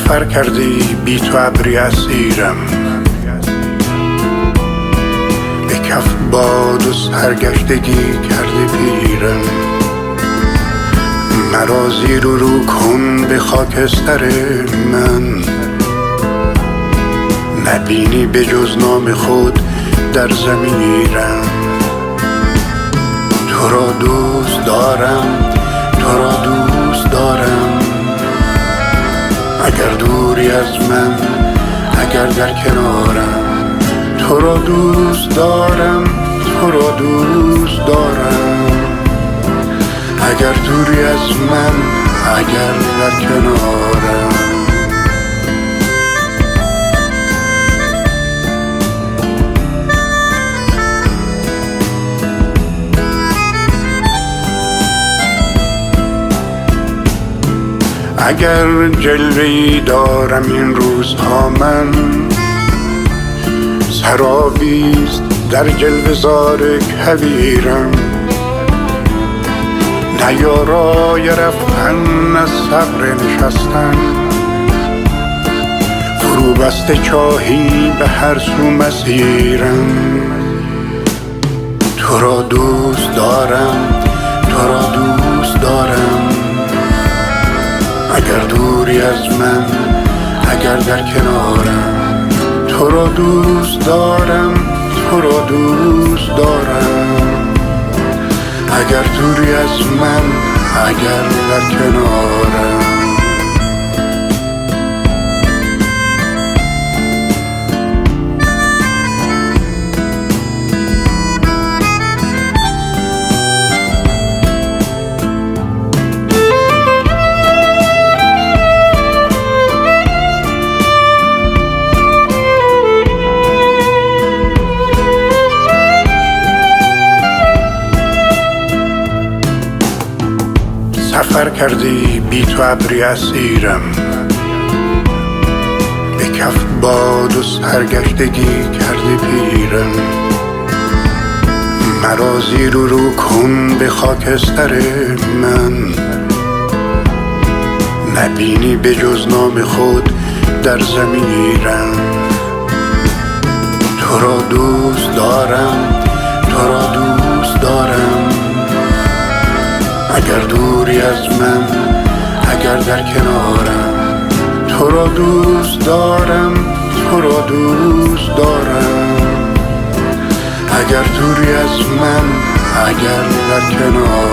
سفر کردی بی تو ابری اسیرم، به کف باد و سرگشتگی کردی پیرم. مرا زیر رو کن به خاکستر من، نبینی به جز نام خود در ضمیرم. تو را دوست دارم، تو را دوست دارم، اگر دوری از من، اگر در کنارم. تو را دوست دارم، تو را دوست دارم، اگر دوری از من، اگر در کنارم. اگر جلوه‌ای دارم این روزها من، سرابیست در جلوه زار کویرم. نیارای رفتن از صبر نشستن، فرو بسته چاهی به هر سو مسیرم. تو را دوست دارم، تو را دوست دارم، اگر دوری از من، اگر در کنارم. تو را دوست دارم، تو را دوست دارم، اگر دوری از من، اگر در کنارم. سفر کردی بی تو ابری اسیرم، به کف باد و سرگشتگی کردی پیرم. مرا زیر رو کن به خاکستر من، نبینی به جز نام خود در ضمیرم. تو را دوست دارم، تو را دوست دارم، اگر دوری از من، اگر در کنارم. تو را دوست دارم، تو را دوست دارم، اگر دوری از من، اگر در کنارم.